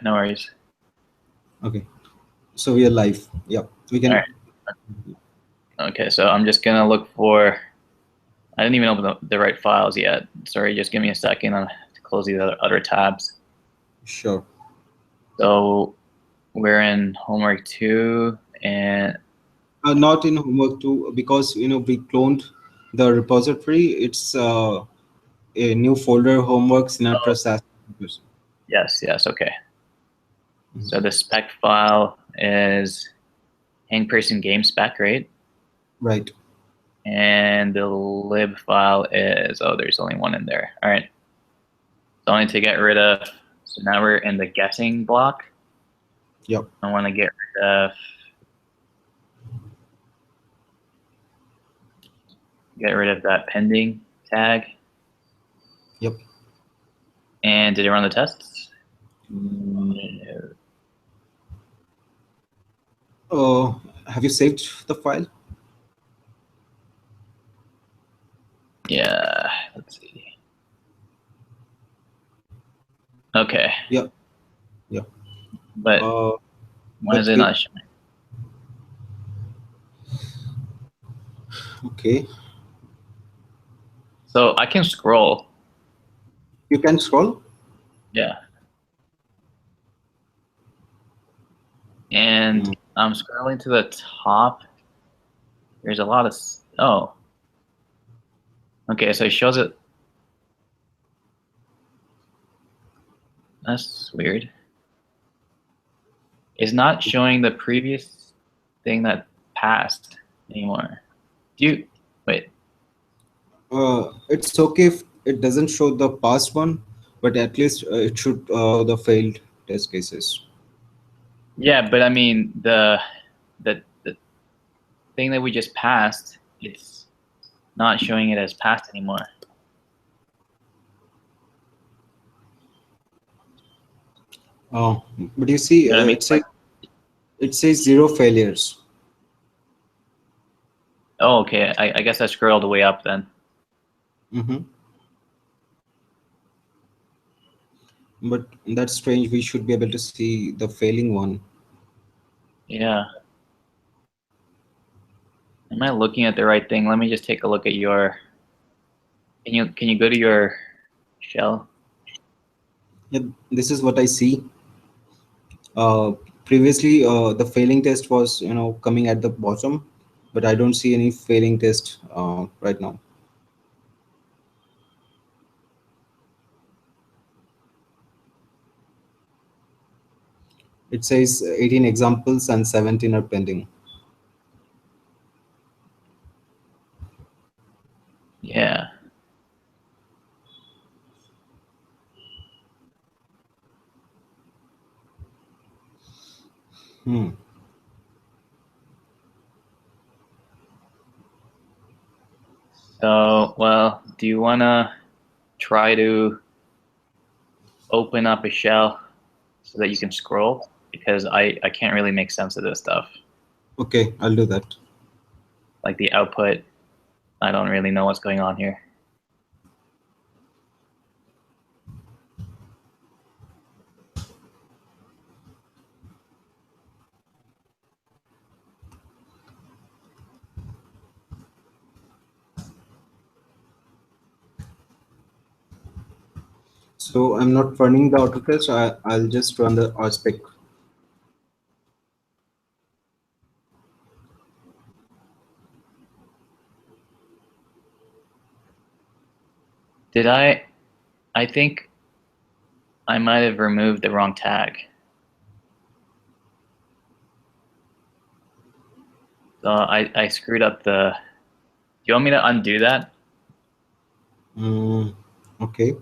no worries. Okay, so we are live. Yeah, we All can. right. Okay, so I'm just gonna look for. I didn't even open the right files yet. Sorry, just give me a second to close these other tabs. Sure. So we're in homework 2, and Not in homework 2 because we cloned the repository. It's a new folder, homework Sinatra SAS. yes, okay. So Mhm. the spec file is hang person game spec, right? Right. And the lib file is, oh, there's only one in there. All right. So I need to get rid of, so now we're in the guessing block. Yep. I want to get rid of that pending tag. Yep. And did it run the tests? No. Have you saved the file? Yeah, let's see. Okay. Yeah. Yeah. But why is But it not showing? okay. So I can scroll. You can scroll. Yeah. And I'm scrolling to the top. There's a lot of, oh. Okay, so it shows it. That's weird. It's not showing the previous thing that passed anymore. Do you, wait. It's okay if it doesn't show the past one, but at least it should show the failed test cases. Yeah, but I mean, the thing that we just passed, it's not showing it as passed anymore. Oh, but you see, You know what I mean? Like, it says 0 failures. oh, okay. I guess I scrolled way up then. Mm-hmm. But that's strange. We should be able to see the failing one. Yeah. Am I looking at the right thing? Let me just take a look at your. Can you go to your shell? Yeah, this is what I see. Uh, Previously, the failing test was coming at the bottom, but I don't see any failing test right now. It says 18 examples and 17 are pending. Yeah. Hmm. So, well, do you wanna try to open up a shell so that you can scroll? Because I can't really make sense of this stuff. Okay, I'll do that. Like the output, I don't really know what's going on here. So I'm not running the auto test. I'll just run the RSpec. Did I think I might have removed the wrong tag. So I screwed up the. Do you want me to undo that? Okay.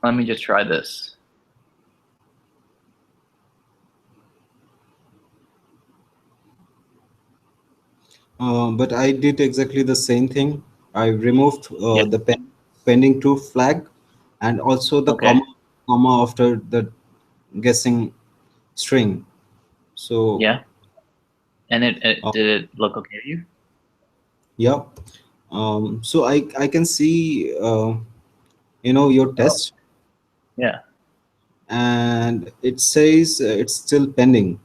Let me just try this. But I did exactly the same thing. I removed Yeah. the pending to flag and also the Okay. comma after the guessing string. So Yeah. And uh, did it look okay to you? yeah. So I can see your Oh, test. yeah. and it says it's still pending.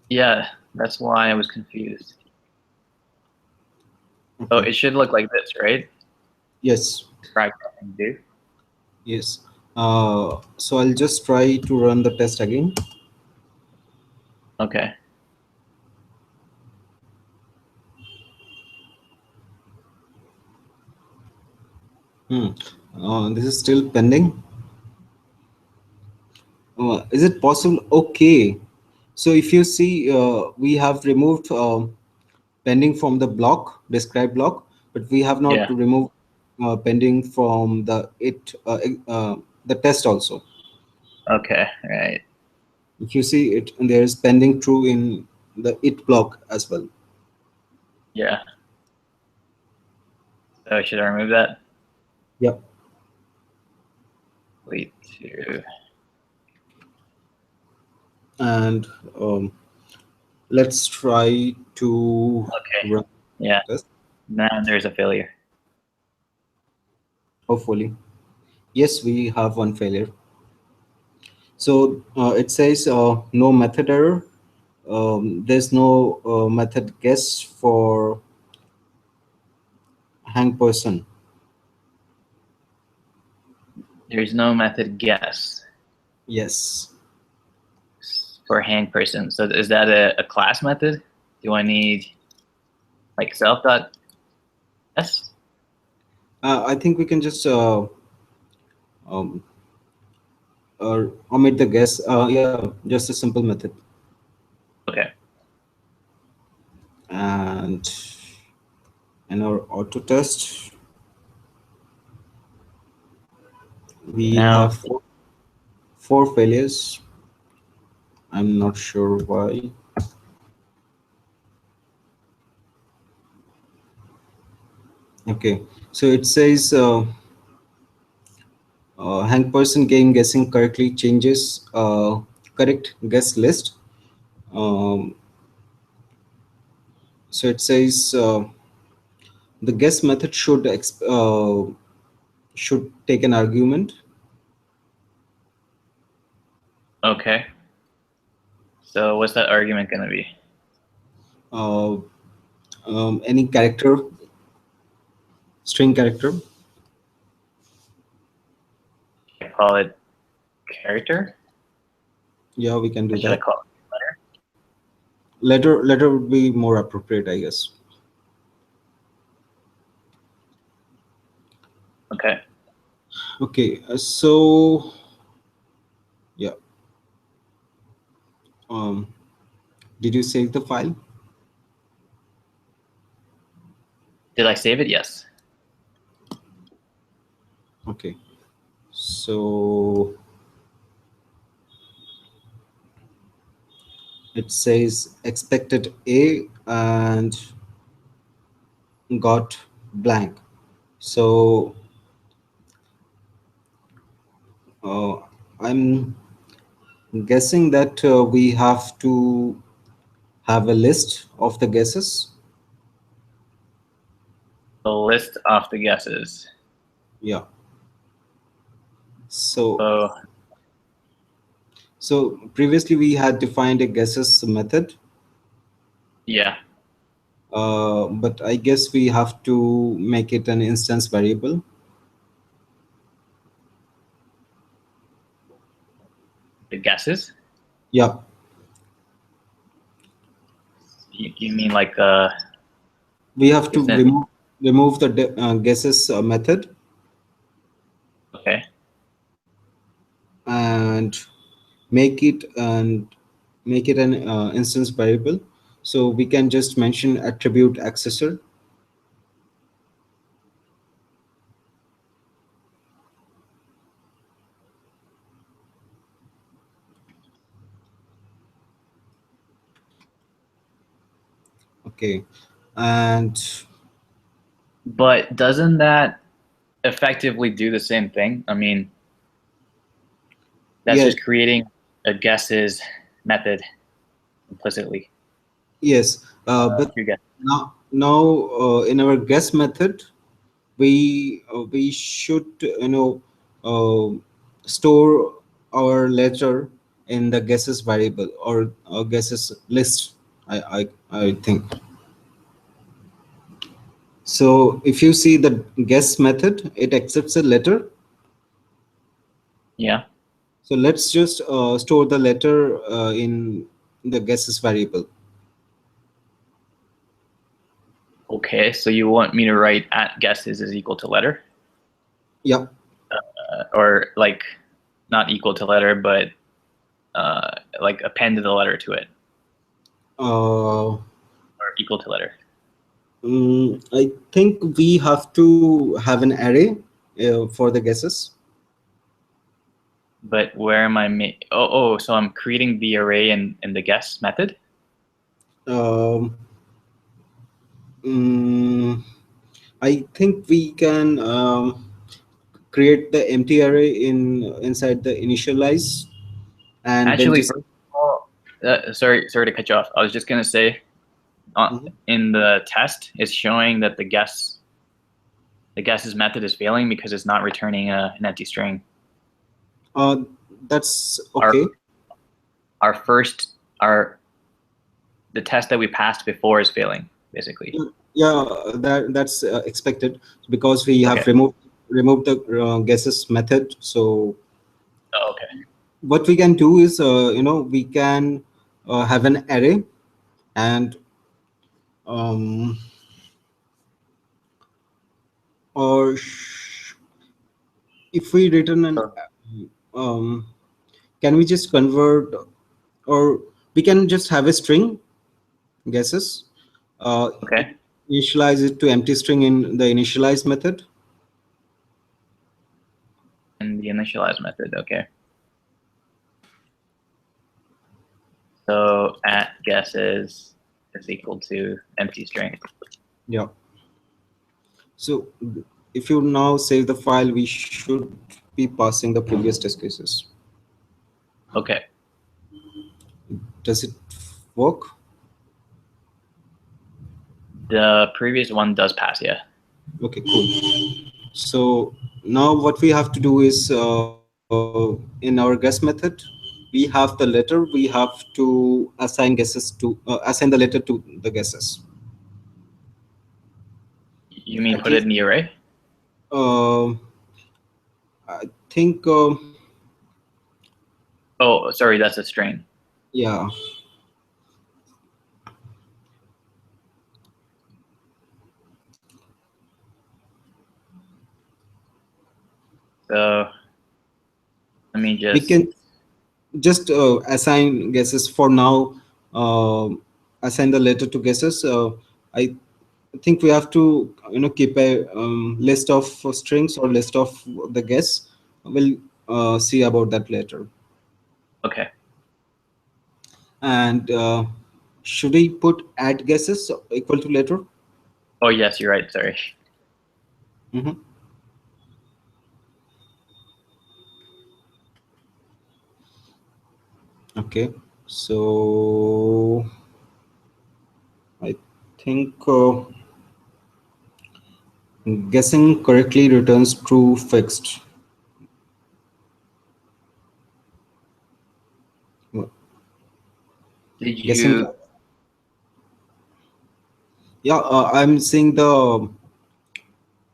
Yeah, that's why I was confused. So Okay. it should look like this, right? Yes. Describe what I can do. Yes. So I'll just try to run the test again. Okay. Hmm. This is still pending. Is it possible? Okay. So if you see, we have removed pending from the block, describe block, but we have not Yeah. removed pending from the test also. Okay. Right. If you see it, there is pending true in the it block as well. Yeah. So should I remove that? Yep. Delete to. And let's try to Okay. run Yeah. the test. Now there's a failure. Hopefully, yes, we have one failure. So it says no method error. There's no method guess for hang person. There's no method guess Yes. for hang person. So is that a class method? Do I need like self dot s? I think we can just um, omit the guess. Yeah, just a simple method. Okay. And in our auto test, we have Now four failures. I'm not sure why. Okay, so it says hang person game guessing correctly changes correct guess list. Um, so it says the guess method should take an argument. okay. So what's that argument gonna be? Uh, any character, string character. I call it character? Yeah, we can do Or should I that. call it letter? Letter would be more appropriate, I guess. Okay. Okay, so yeah. Um, did you save the file? Did I save it? Yes. Okay, so it says expected A and got blank. So uh, I'm guessing that we have to have a list of the guesses. The list of the guesses. Yeah. So So so previously we had defined a guesses method, yeah. but I guess we have to make it an instance variable. The guesses? Yeah. You mean like We have to isn't remove the guesses method okay. and make it and make it an instance variable. So we can just mention attribute accessor. Okay, and But doesn't that effectively do the same thing? I mean, that's yes, just creating a guesses method implicitly. yes, but Your guess. now in our guess method, we should store our letter in the guesses variable or guesses list. I think so. If you see the guess method, it accepts a letter. Yeah. So let's just store the letter in the guesses variable. Okay, so you want me to write at guesses is equal to letter, Yeah. or like not equal to letter, but like append the letter to it, Uh, or equal to letter. I think we have to have an array for the guesses. But where am I? So I'm creating the array in the guess method. Um, mm, I think we can create the empty array inside the initialize, and then Actually, just. first of all, sorry to cut you off. I was just gonna say, Mhm. in the test, it's showing that the guesses method is failing because it's not returning an empty string. Uh, that's Our okay. our first our the test that we passed before is failing basically. Yeah, that's expected because we have Okay. removed the guesses method. So Oh, okay. what we can do is, we can have an array, and um, or if we return an um, can we just convert, or we can just have a string guesses, uh, Okay. initialize it to empty string in the initialize method. In the initialize method. Okay. So at guesses is equal to empty string. Yeah. So if you now save the file, we should be passing the previous test cases. Okay. Does it work? The previous one does pass, yeah. Okay, cool. So now what we have to do is, in our guess method, we have the letter. We have to assign guesses to assign the letter to the guesses. You mean At put it least, in the array? I think, Oh, sorry, that's a string. yeah. So let me We just, can just assign guesses for now. Uh, Assign the letter to guesses. I think we have to, keep a list of strings or list of the guess. We'll see about that later. okay. And should we put add guesses equal to letter? Oh, yes, you're right, sorry. Mhm. Okay, so I think guessing correctly returns true fixed. Did Guessing, you, yeah, I'm seeing the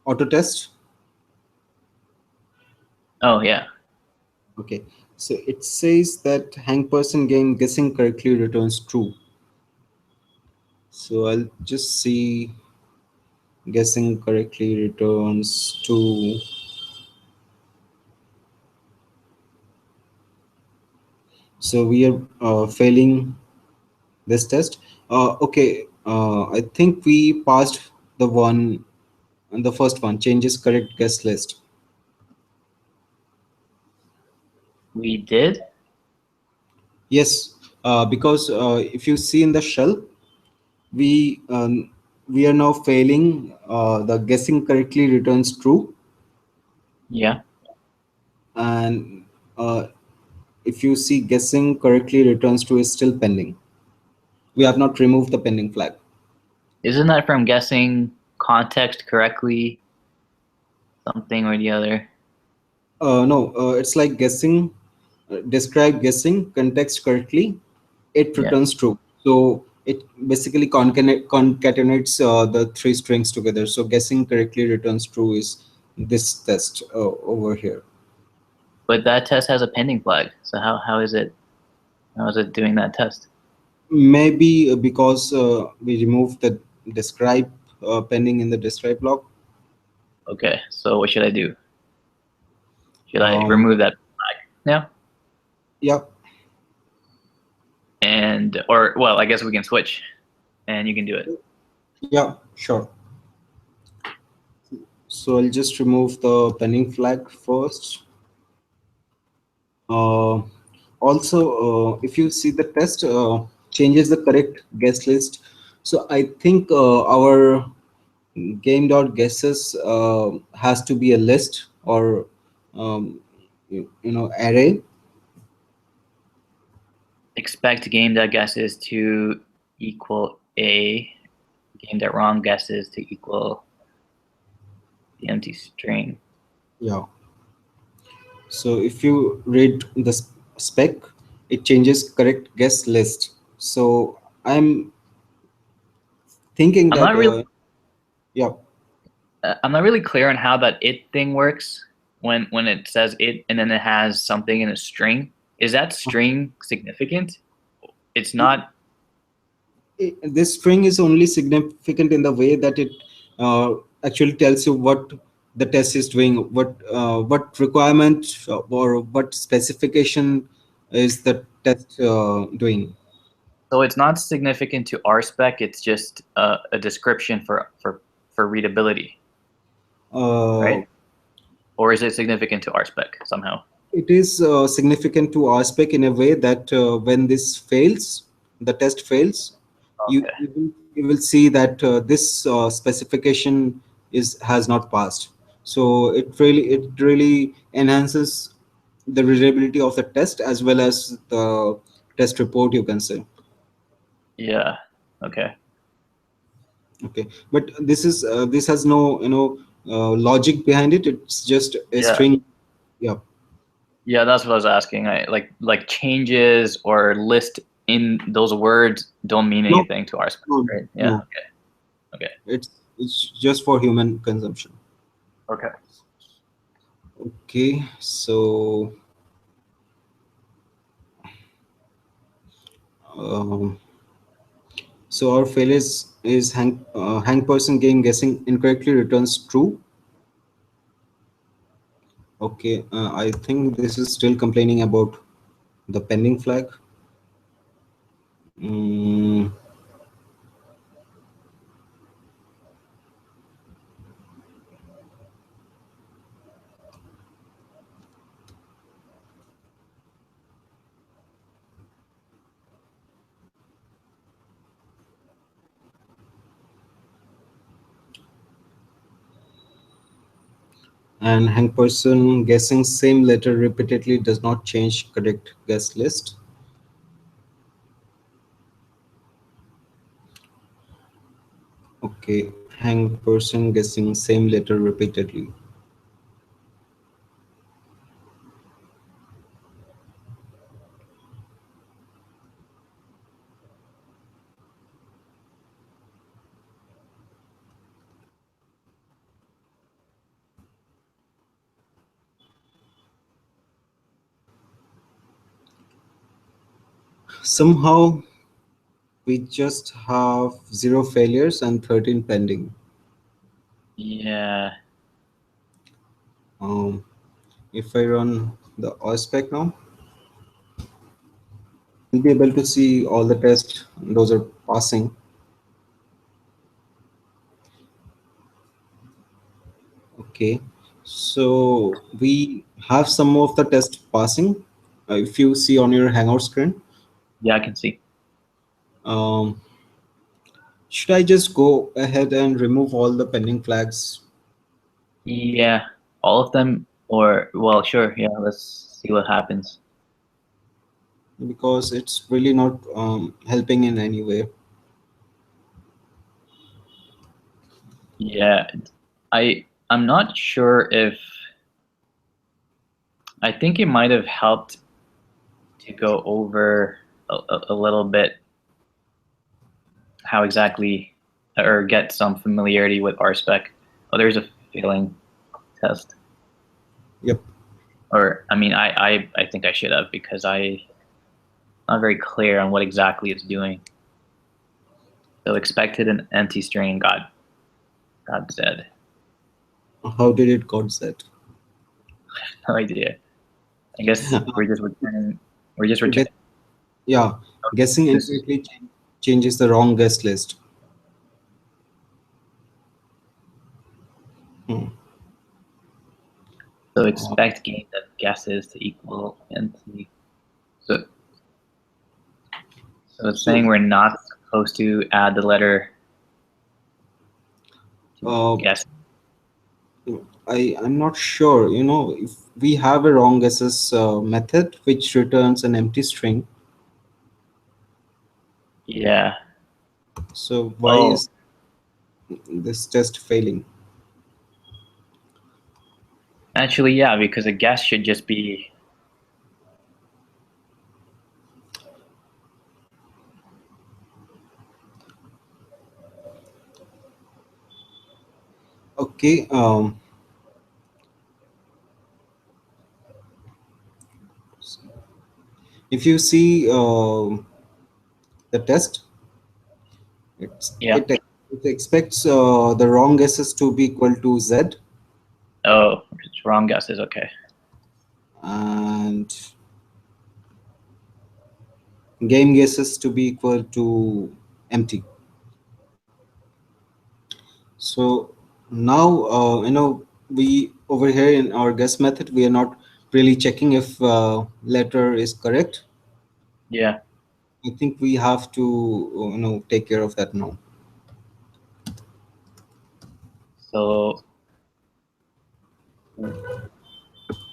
auto test. oh, yeah. Okay, so it says that hang person game guessing correctly returns true. So I'll just see guessing correctly returns true. So we are failing this test. Okay, I think we passed the one, the first one, changes correct guess list. We did? Yes, because if you see in the shell, we um, we are now failing the guessing correctly returns true, Yeah. and uh, if you see guessing correctly returns true is still pending. We have not removed the pending flag. Isn't that from guessing context correctly, something or the other? No, it's like guessing, describe guessing context correctly, it Yeah. returns true. So it basically concatenates the three strings together. So guessing correctly returns true is this test over here. But that test has a pending flag. So how is it doing that test? Maybe because we removed the describe pending in the describe block. Okay. So what should I do? Should I Um, remove that flag now? yeah, And or well, I guess we can switch, and you can do it. yeah, sure. So I'll just remove the pending flag first. Uh, Also, if you see the test changes the correct guest list. So I think our game dot guesses has to be a list or array. Expect game that guesses to equal a game that wrong guesses to equal the empty string. Yeah. So if you read the spec, it changes correct guest list. So I'm thinking I'm that not really yeah. I'm not really clear on how that it thing works when it says it and then it has something in a string. Is that string significant? It's not. This string is only significant in the way that it uh, actually tells you what the test is doing, what requirement or what specification is the test doing. So it's not significant to our spec. It's just a description for readability, Uh, right? Or is it significant to our spec somehow? it is significant to our spec in a way that when this fails, the test fails, Okay. you will see that this specification is has not passed. So it really enhances the readability of the test as well as the test report, you can say. Yeah. Okay. Okay, but this has no logic behind it. It's just a Yeah. string. Yeah. Yeah, that's what I was asking. I like changes or list in those words don't mean No, anything to our spec, no, right? Yeah. no. Okay. Okay. It's just for human consumption. Okay. Okay, um, so our fail is hang person game guessing incorrectly returns true. Okay, I think this is still complaining about the pending flag. Mm, and hang person guessing same letter repeatedly does not change correct guess list. Okay, hang person guessing same letter repeatedly. Somehow we just have 0 failures and 13 pending. Yeah. Um, if I run the OSPEC now, you'll be able to see all the tests, those are passing. Okay, so we have some of the test passing. If you see on your Hangout screen, Yeah, I can see. um, should I just go ahead and remove all the pending flags? Yeah. All of them or well, sure. Yeah, let's see what happens. Because it's really not helping in any way. Yeah. I'm not sure if I think it might have helped to go over a little bit how exactly, or get some familiarity with RSpec. Oh, there's a failing test. Yep. Or I mean, I think I should have, because I'm not very clear on what exactly it's doing. So expected an empty string got Z. How did it got set? No idea. I guess we're just returning. We're just returning. Guess, yeah, guessing This is, incorrectly changes the wrong guest list. Hmm. so expect gain of guesses to equal empty. So it's saying So we're not supposed to add the letter uh, to guess. I'm not sure. If we have a wrong guesses method which returns an empty string, Yeah. so why Oh, is this test failing? actually, yeah, because a guess should just be. Okay. If you see the test, Yeah. it expects the wrong guesses to be equal to Z, Oh, it's wrong guesses. Okay. and game guesses to be equal to empty. So now, we over here in our guess method, we are not really checking if letter is correct. Yeah. I think we have to, take care of that now. So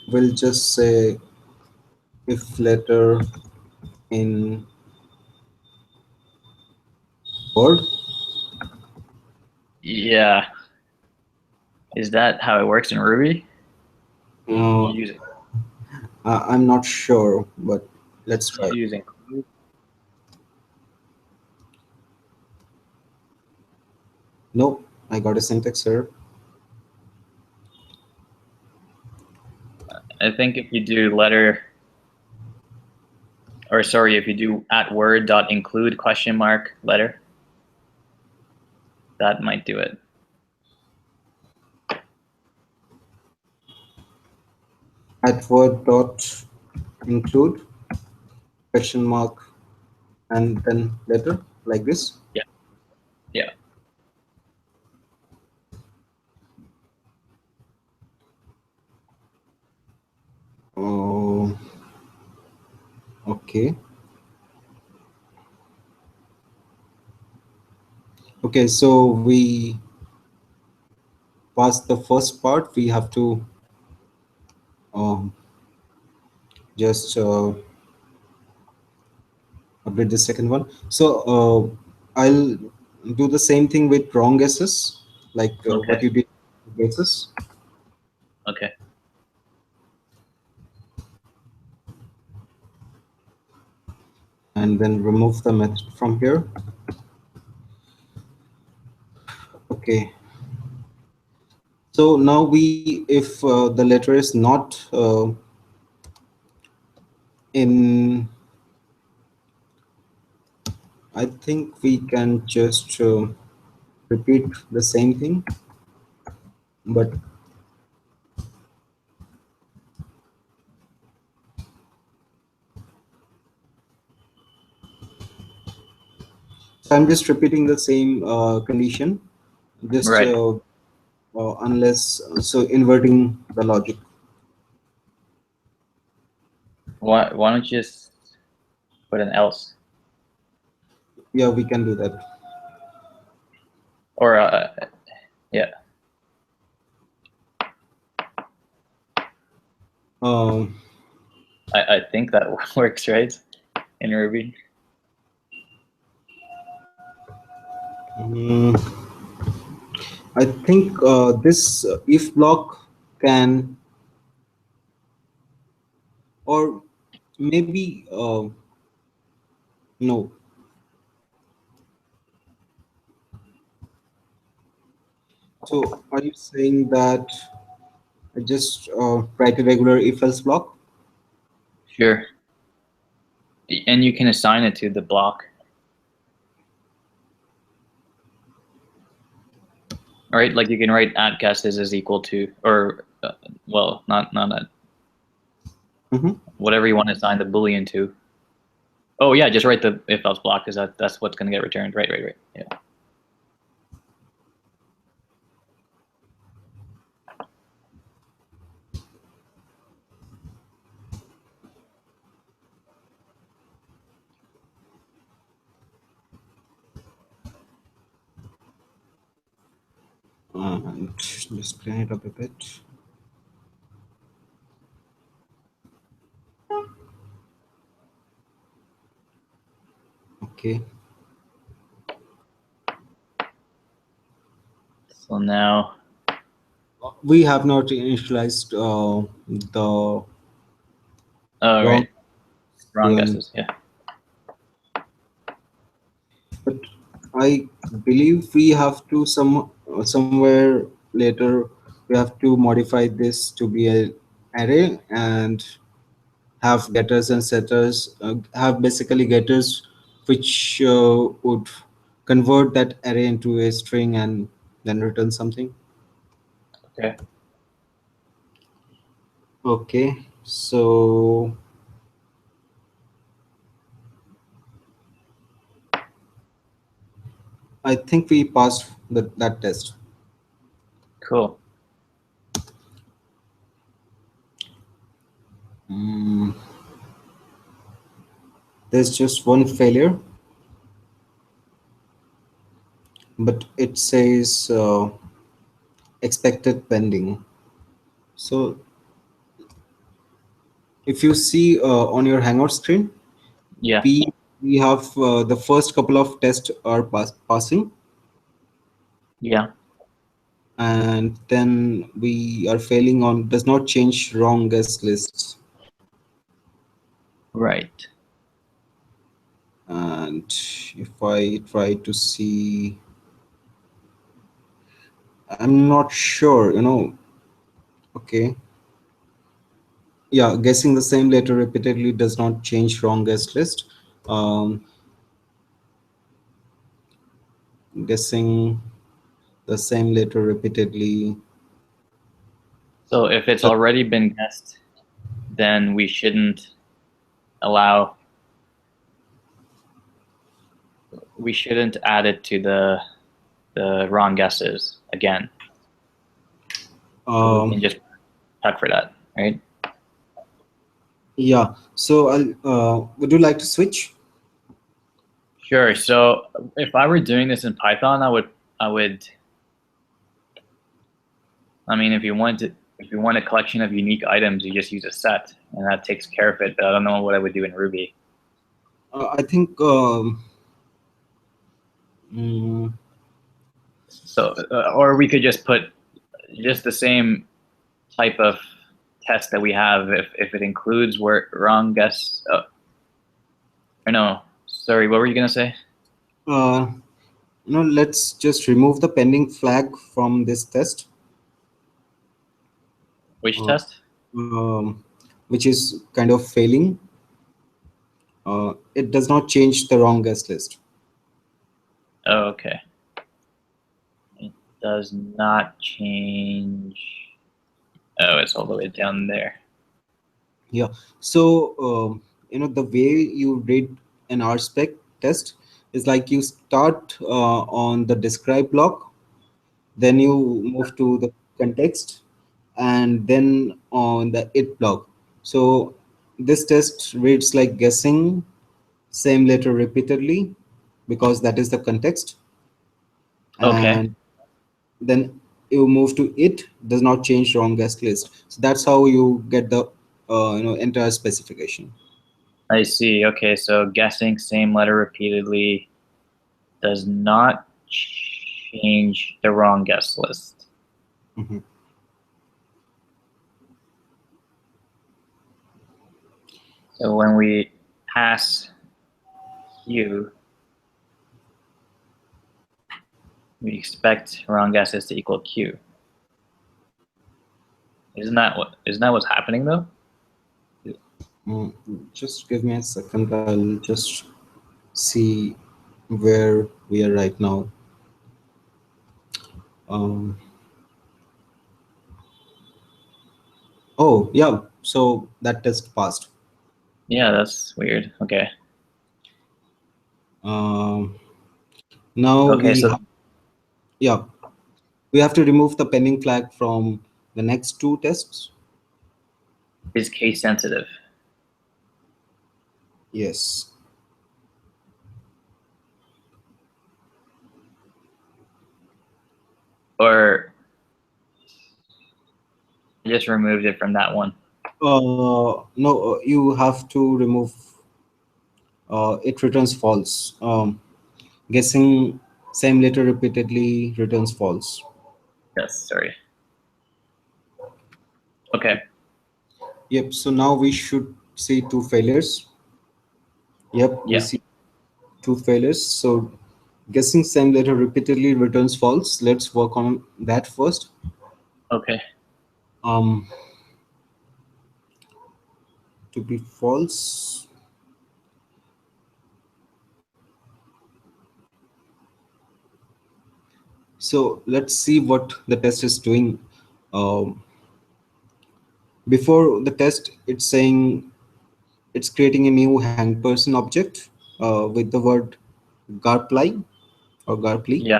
We'll just say if letter in word. yeah, is that how it works in Ruby? Uh, Using I'm not sure, but let's try. using. Nope, I got a syntax error. I think if you do letter, or sorry, if you do @word dot include question mark letter, that might do it. At word dot include question mark and then letter like this. Yeah. Yeah. Oh, okay. Okay, so we passed the first part. We have to um, just update the second one. So I'll do the same thing with wrong guesses, like Okay. what you did with guesses, Okay. and then remove the method from here. Okay. So now if the letter is not in, I think we can just repeat the same thing, but so I'm just repeating the same condition, just Right. unless so inverting the logic. Why don't you just put an else, Yeah, we can do that. or yeah. Um, I think that works, right, in Ruby. mm, I think this if block can or maybe no. So are you saying that I just write a regular if else block? Sure. And you can assign it to the block. All right, like you can write at guesses is equal to, or well, not at Mm-hmm. whatever you want to assign the boolean to. Oh yeah, just write the if else block because that's what's going to get returned. Right. Yeah. And just clean it up a bit. Okay. So now, We have not initialized the oh wrong right, wrong given, guesses. Yeah. but I believe we have to somewhere later we have to modify this to be a array and have getters and setters, have basically getters which would convert that array into a string and then return something. Okay. Okay, so I think we passed that test. Cool. Mm, there's just one failure, but it says expected pending. So if you see on your Hangout screen, Yeah. we have the first couple of tests are passing, Yeah. and then we are failing on does not change wrong guess lists. Right. And if I try to see, I'm not sure, okay. Yeah, guessing the same letter repeatedly does not change wrong guess list. Um, guessing the same letter repeatedly. So if it's already been guessed, then we shouldn't allow. We shouldn't add it to the wrong guesses again. So we can Um, just check for that, right? yeah. So would you like to switch? Sure. So if I were doing this in Python, I would. I mean, if you want a collection of unique items, you just use a set, and that takes care of it. But I don't know what I would do in Ruby. I think. Mm, So, or we could just put just the same type of test that we have if it includes wrong guess. Or no, sorry, what were you gonna say? uh, let's just remove the pending flag from this test, Which uh, test? which is kind of failing. It does not change the wrong guess list. Oh, okay. It does not change. Oh, it's all the way down there. Yeah. So, the way you read an RSpec test is like you start on the describe block, then you move to the context, and then on the it block. So this test reads like guessing same letter repeatedly because that is the context, Okay, and then you move to it does not change wrong guess list. So that's how you get the entire specification. I see. Okay, so guessing same letter repeatedly does not change the wrong guess list. Mhm. So when we pass Q, we expect wrong guesses to equal Q. Isn't that what's happening though? Mm, just give me a second. I'll just see where we are right now. Um, oh, yeah. So that test passed. Yeah, that's weird. Okay. Um, now Okay, we so have, yeah, we have to remove the pending flag from the next two tests. is case sensitive. Yes. Or I just removed it from that one. No, you have to remove. It returns false. Guessing same letter repeatedly returns false. Yes, sorry. Okay. Yep. So now we should see two failures. Yep, we Yeah. see two failures. So guessing same letter repeatedly returns false. Let's work on that first. Okay. Um, to be false. So let's see what the test is doing. Um, Before the test, it's saying it's creating a new hanged person object with the word garply or garply, Yeah.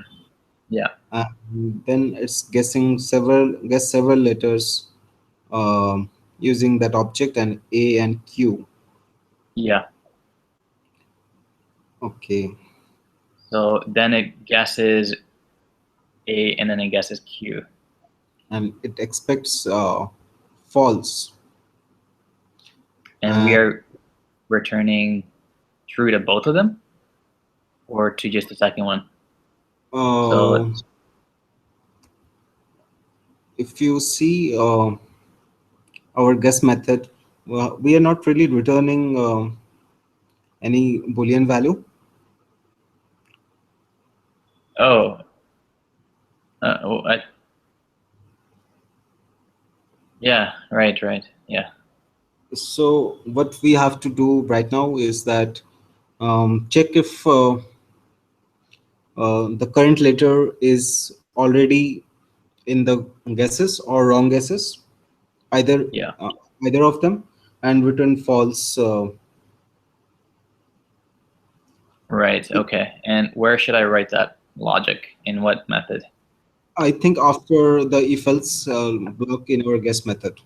Yeah. and then it's guess several letters using that object and A and Q. Yeah. Okay, So then it guesses A and then it guesses Q. and it expects false. And we And are returning true to both of them or to just the second one. So uh, if you see our guess method, we are not really returning any boolean value. oh, oh yeah, right. Yeah. So what we have to do right now is that check if the current letter is already in the guesses or wrong guesses, either Yeah. uh, either of them, and return false. Right. Okay. And where should I write that logic? In what method? I think after the if else block in our guess method,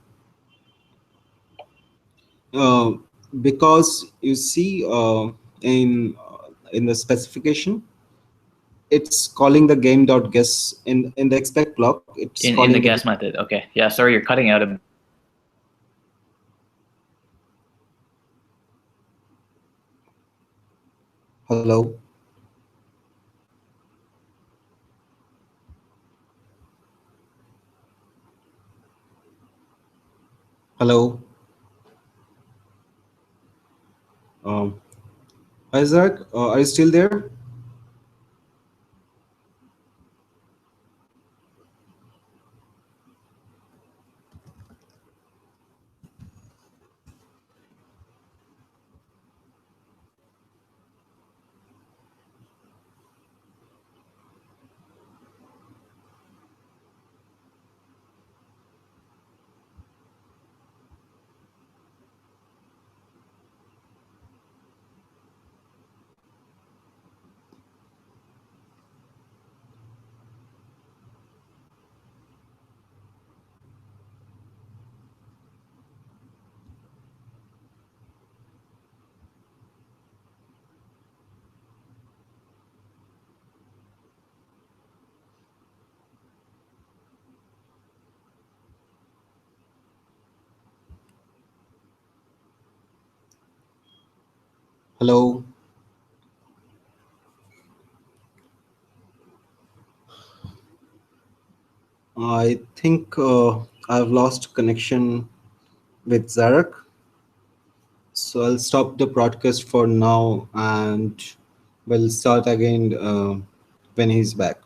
uh, because you see in the specification, it's calling the game dot guess in the expect block. It's In calling the the guess method. Okay. Yeah, sorry, you're cutting out a hello. Hello. Um, Isaac, are you still there? Hello. I think I've lost connection with Zarek. So I'll stop the broadcast for now, and we'll start again when he's back.